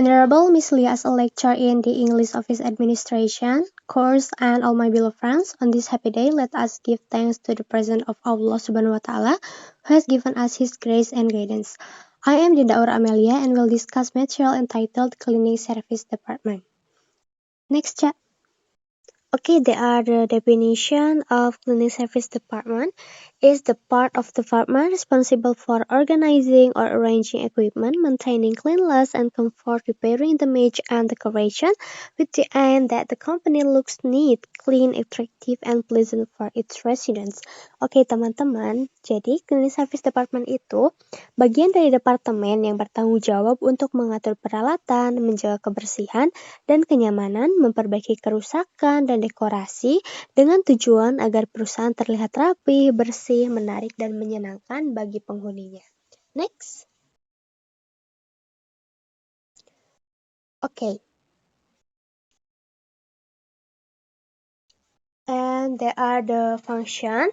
Venerable Miss Lia as a lecturer in the English Office Administration course and all my beloved friends, on this happy day, let us give thanks to the presence of Allah Subhanahu wa Ta'ala who has given us His grace and guidance. I am Dinda Aura Amelia and will discuss material entitled Cleaning Service Department. Next chat. Okay, there are the definition of cleaning service department is the part of the department responsible for organizing or arranging equipment, maintaining cleanliness and comfort, repairing damage and decoration with the aim that the company looks neat, clean, attractive, and pleasant for its residents. Oke teman-teman, jadi cleaning service department itu bagian dari departemen yang bertanggung jawab untuk mengatur peralatan, menjaga kebersihan, dan kenyamanan, memperbaiki kerusakan dan dekorasi dengan tujuan agar perusahaan terlihat rapi, bersih, menarik, dan menyenangkan bagi penghuninya. Next. Okay. And there are the function.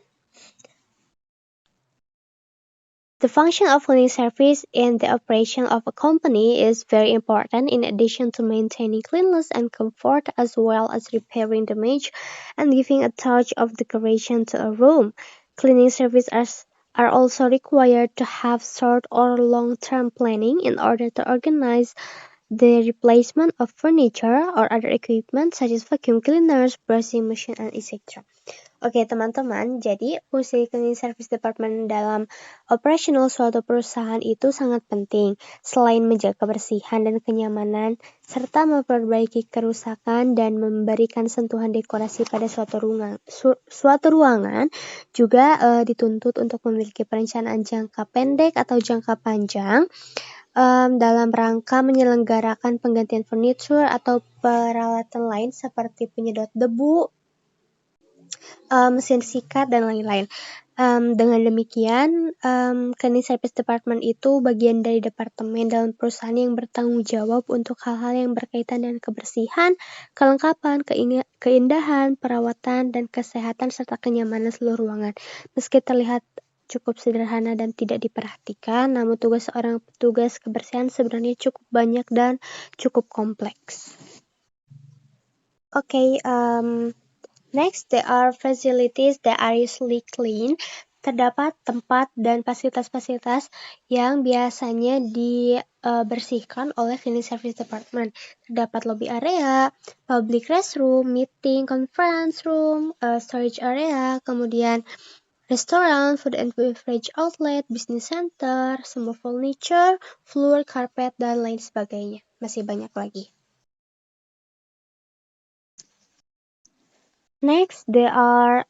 The function of cleaning service in the operation of a company is very important in addition to maintaining cleanliness and comfort as well as repairing damage and giving a touch of decoration to a room. Cleaning services are also required to have short or long-term planning in order to organize the replacement of furniture or other equipment such as vacuum cleaners, brushing machine, and etc. Oke teman-teman, jadi fungsi cleaning service department dalam operasional suatu perusahaan itu sangat penting. Selain menjaga kebersihan dan kenyamanan, serta memperbaiki kerusakan dan memberikan sentuhan dekorasi pada suatu ruangan, juga dituntut untuk memiliki perencanaan jangka pendek atau jangka panjang dalam rangka menyelenggarakan penggantian furniture atau peralatan lain seperti penyedot debu, mesin sikat, dan lain-lain. Dengan demikian, cleaning service department itu bagian dari departemen dalam perusahaan yang bertanggung jawab untuk hal-hal yang berkaitan dengan kebersihan, kelengkapan, keindahan, perawatan, dan kesehatan serta kenyamanan seluruh ruangan. Meski terlihat cukup sederhana dan tidak diperhatikan, namun tugas seorang petugas kebersihan sebenarnya cukup banyak dan cukup kompleks. Okay, next, there are facilities that are usually clean. Terdapat tempat dan fasilitas-fasilitas yang biasanya dibersihkan oleh cleaning service department. Terdapat lobby area, public restroom, meeting, conference room, storage area, kemudian restoran, food and beverage outlet, business center, semua furniture, floor, carpet, dan lain sebagainya. Masih banyak lagi. Next, there are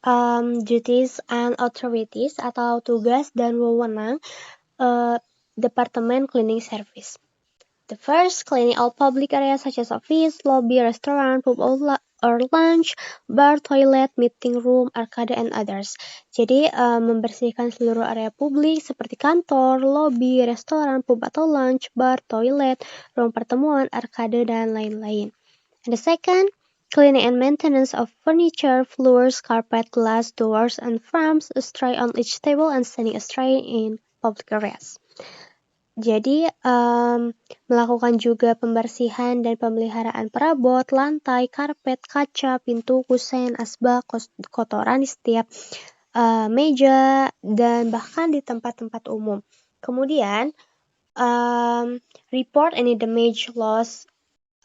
duties and authorities atau tugas dan wewenang Departemen Cleaning Service. The first, cleaning all public areas such as office, lobby, restaurant, pub or lunch, bar, toilet, meeting room, arcade, and others. Jadi, membersihkan seluruh area publik seperti kantor, lobby, restoran, pub atau lunch, bar, toilet, ruang pertemuan, arcade, dan lain-lain. And the second, cleaning and maintenance of furniture, floors, carpet, glass, doors, and frames, astray on each table and standing astray in public areas. Jadi, melakukan juga pembersihan dan pemeliharaan perabot, lantai, karpet, kaca, pintu, kusen, asbak, kotoran di setiap meja, dan bahkan di tempat-tempat umum. Kemudian, report any damage, loss,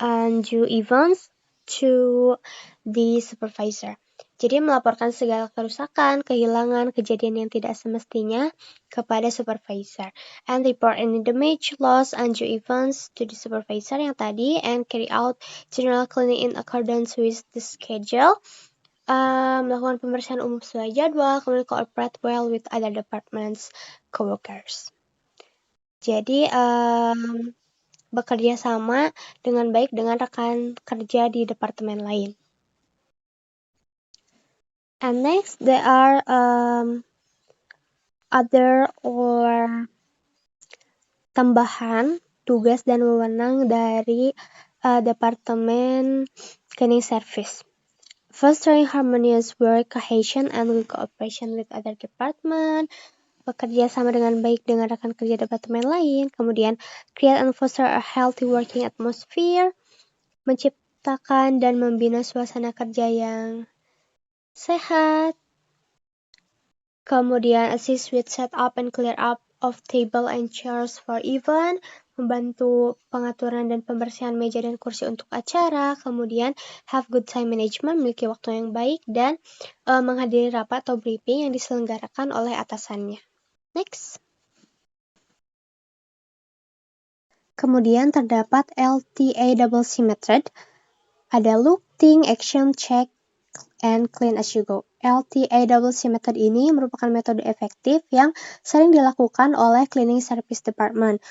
and due events to the supervisor. Jadi melaporkan segala kerusakan, kehilangan, kejadian yang tidak semestinya kepada supervisor. And report any damage, loss, and due events to the supervisor yang tadi. And carry out general cleaning in accordance with the schedule. Melakukan pembersihan umum sesuai jadwal, kemudian cooperate well with other departments, coworkers. Jadi, bekerja sama dengan baik dengan rekan kerja di departemen lain. And next, there are other or tambahan tugas dan wewenang dari departemen cleaning service. Fostering harmonious work cohesion and cooperation with other department. bekerja sama dengan baik dengan rekan kerja departemen lain, kemudian create and foster a healthy working atmosphere, menciptakan dan membina suasana kerja yang sehat, kemudian assist with set up and clear up of table and chairs for event, membantu pengaturan dan pembersihan meja dan kursi untuk acara, kemudian have good time management, memiliki waktu yang baik, dan menghadiri rapat atau briefing yang diselenggarakan oleh atasannya. Next. Kemudian terdapat LTACC method, ada look, think, action, check, and clean as you go. LTACC method ini merupakan metode efektif yang sering dilakukan oleh cleaning service department.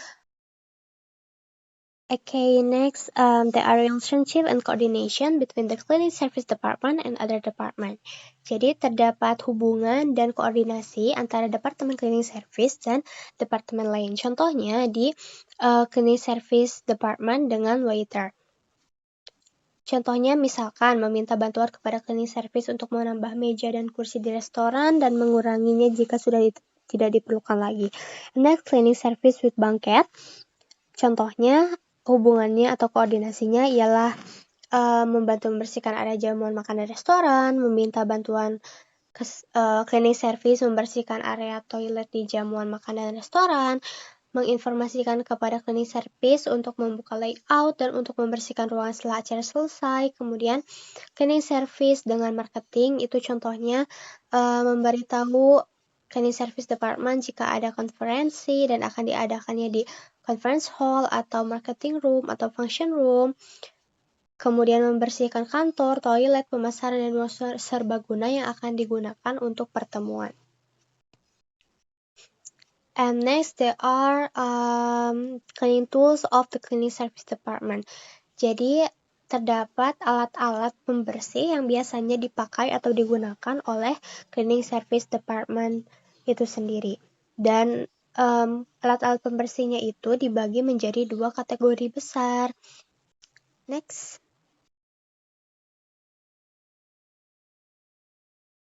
Okay, next, there are relationship and coordination between the cleaning service department and other department. Jadi terdapat hubungan dan koordinasi antara departemen cleaning service dan departemen lain. Contohnya di cleaning service department dengan waiter. Contohnya misalkan meminta bantuan kepada cleaning service untuk menambah meja dan kursi di restoran dan menguranginya jika sudah tidak diperlukan lagi. Next, cleaning service with banquet. Contohnya hubungannya atau koordinasinya ialah membantu membersihkan area jamuan makan di restoran, meminta bantuan cleaning service membersihkan area toilet di jamuan makan dan restoran, menginformasikan kepada cleaning service untuk membuka layout dan untuk membersihkan ruangan setelah acara selesai. Kemudian cleaning service dengan marketing itu contohnya memberitahu cleaning service department jika ada konferensi dan akan diadakannya di conference hall atau marketing room atau function room. Kemudian membersihkan kantor, toilet, pemasaran, dan serbaguna yang akan digunakan untuk pertemuan. And next, there are cleaning tools of the cleaning service department. Jadi, terdapat alat-alat pembersih yang biasanya dipakai atau digunakan oleh cleaning service department itu sendiri. Dan alat-alat pembersihnya itu dibagi menjadi 2 kategori besar. Next.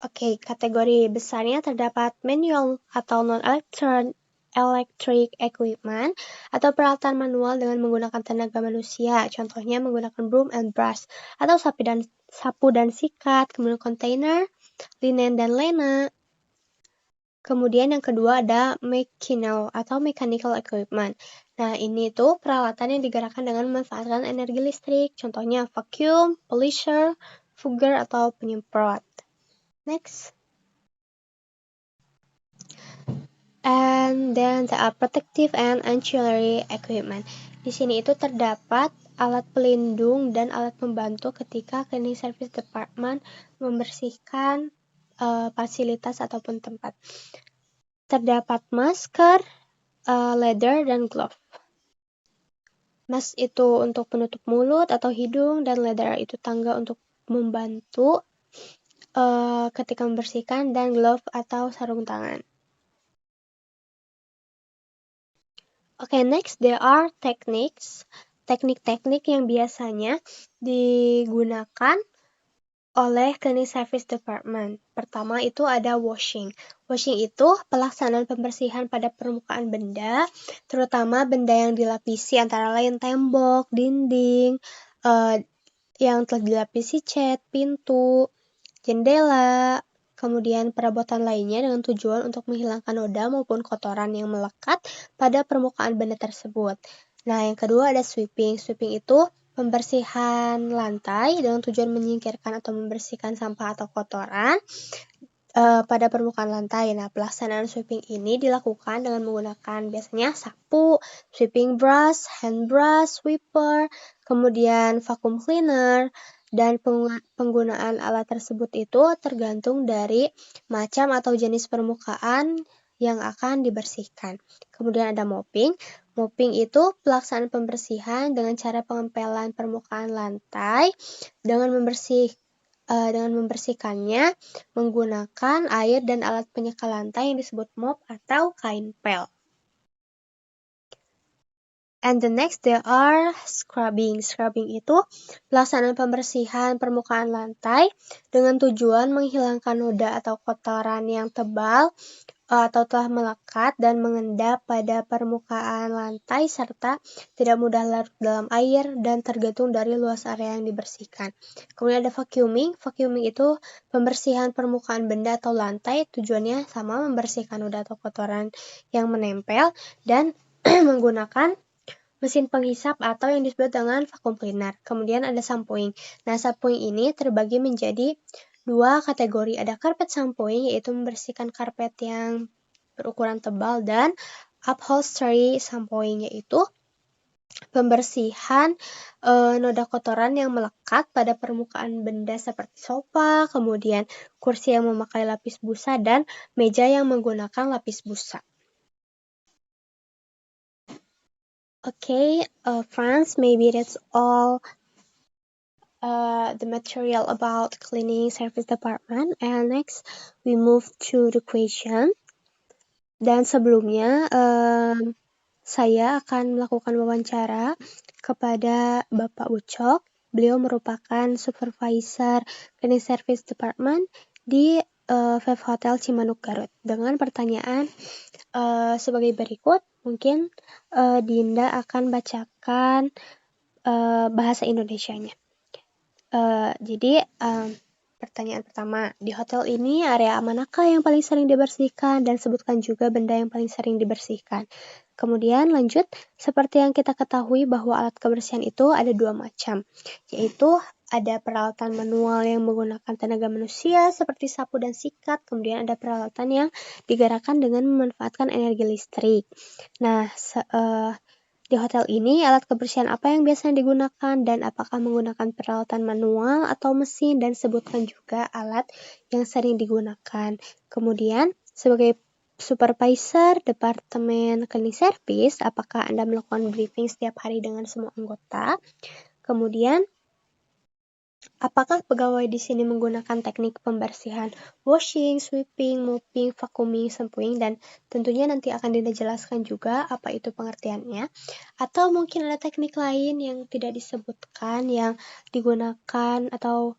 Oke, kategori besarnya terdapat manual atau non-electric equipment atau peralatan manual dengan menggunakan tenaga manusia. Contohnya menggunakan broom and brush atau sapu dan sikat, kemudian container, linen dan lena. Kemudian yang kedua ada mechanical equipment. Nah, ini tuh peralatan yang digerakkan dengan memanfaatkan energi listrik. Contohnya vacuum, polisher, fogger, atau penyemprot. Next. And then there are protective and ancillary equipment. Di sini itu terdapat alat pelindung dan alat pembantu ketika cleaning service department membersihkan fasilitas ataupun tempat. Terdapat masker, leather, dan glove. Mask itu untuk penutup mulut atau hidung, dan leather itu tangga untuk membantu ketika membersihkan, dan glove atau sarung tangan. Okay, next there are techniques. Teknik-teknik yang biasanya digunakan oleh cleaning service department. Pertama itu ada washing. Washing itu pelaksanaan pembersihan pada permukaan benda, terutama benda yang dilapisi antara lain tembok, dinding, yang telah dilapisi cat, pintu, jendela, kemudian perabotan lainnya dengan tujuan untuk menghilangkan noda maupun kotoran yang melekat pada permukaan benda tersebut. Nah, yang kedua ada sweeping. Sweeping itu pembersihan lantai dengan tujuan menyingkirkan atau membersihkan sampah atau kotoran pada permukaan lantai. Nah, pelaksanaan sweeping ini dilakukan dengan menggunakan biasanya sapu, sweeping brush, hand brush, sweeper, kemudian vacuum cleaner, dan penggunaan alat tersebut itu tergantung dari macam atau jenis permukaan yang akan dibersihkan. Kemudian ada mopping. Mopping itu pelaksanaan pembersihan dengan cara pengempelan permukaan lantai dengan membersihkannya menggunakan air dan alat penyeka lantai yang disebut mop atau kain pel. And the next there are scrubbing. Scrubbing itu pelaksanaan pembersihan permukaan lantai dengan tujuan menghilangkan noda atau kotoran yang tebal atau telah melekat dan mengendap pada permukaan lantai serta tidak mudah larut dalam air dan tergantung dari luas area yang dibersihkan. Kemudian ada vacuuming. Vacuuming itu pembersihan permukaan benda atau lantai, tujuannya sama, membersihkan udara atau kotoran yang menempel dan menggunakan mesin penghisap atau yang disebut dengan vacuum cleaner. Kemudian ada shampooing. Nah, shampooing ini terbagi menjadi dua kategori. Ada carpet shampooing, yaitu membersihkan karpet yang berukuran tebal, dan upholstery shampooing, yaitu pembersihan noda kotoran yang melekat pada permukaan benda seperti sofa, kemudian kursi yang memakai lapis busa, dan meja yang menggunakan lapis busa. Okay, friends, maybe that's all the material about cleaning service department, and next we move to the question. Dan sebelumnya saya akan melakukan wawancara kepada Bapak Ucok. Beliau merupakan supervisor cleaning service department di Vape Hotel Cimanuk Garut, dengan pertanyaan sebagai berikut. Mungkin Dinda akan bacakan bahasa Indonesianya. Jadi pertanyaan pertama, di hotel ini area manakah yang paling sering dibersihkan, dan sebutkan juga benda yang paling sering dibersihkan. Kemudian lanjut, seperti yang kita ketahui bahwa alat kebersihan itu ada dua macam, yaitu ada peralatan manual yang menggunakan tenaga manusia seperti sapu dan sikat, kemudian ada peralatan yang digerakkan dengan memanfaatkan energi listrik. Nah, di hotel ini, alat kebersihan apa yang biasanya digunakan, dan apakah menggunakan peralatan manual atau mesin, dan sebutkan juga alat yang sering digunakan. Kemudian, sebagai supervisor Departemen Cleaning Service, apakah Anda melakukan briefing setiap hari dengan semua anggota? Kemudian, apakah pegawai di sini menggunakan teknik pembersihan washing, sweeping, mopping, vacuuming, shampooing, dan tentunya nanti akan dijelaskan juga apa itu pengertiannya. Atau mungkin ada teknik lain yang tidak disebutkan yang digunakan, atau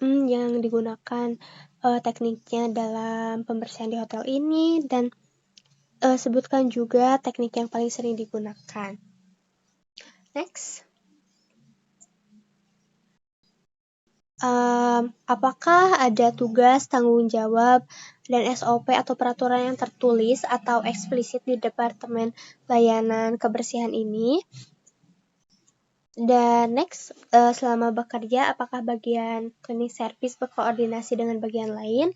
yang digunakan tekniknya dalam pembersihan di hotel ini, dan sebutkan juga teknik yang paling sering digunakan. Next. Apakah ada tugas, tanggung jawab, dan SOP atau peraturan yang tertulis atau eksplisit di Departemen Layanan Kebersihan ini? Dan next, selama bekerja, apakah bagian cleaning service berkoordinasi dengan bagian lain?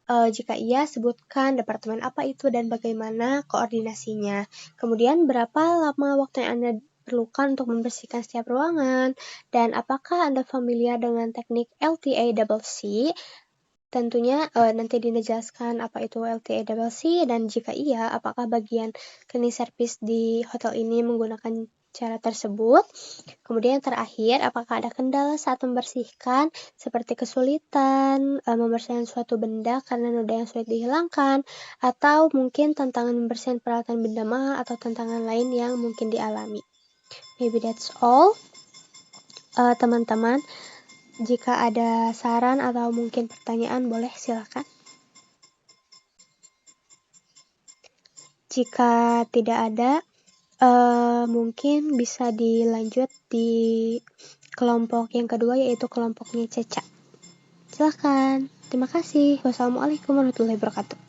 Jika iya, sebutkan departemen apa itu dan bagaimana koordinasinya. Kemudian, berapa lama waktu yang Anda perlukan untuk membersihkan setiap ruangan, dan apakah Anda familiar dengan teknik LTACC? Tentunya nanti dijelaskan apa itu LTACC, dan jika iya, apakah bagian cleaning service di hotel ini menggunakan cara tersebut. Kemudian yang terakhir, apakah ada kendala saat membersihkan, seperti kesulitan membersihkan suatu benda karena noda yang sulit dihilangkan, atau mungkin tantangan membersihkan peralatan benda mahal, atau tantangan lain yang mungkin dialami. Maybe that's all. Teman-teman, jika ada saran atau mungkin pertanyaan, boleh silakan. Jika tidak ada, mungkin bisa dilanjut di kelompok yang kedua, yaitu kelompoknya Ceca. Silakan. Terima kasih. Wassalamualaikum warahmatullahi wabarakatuh.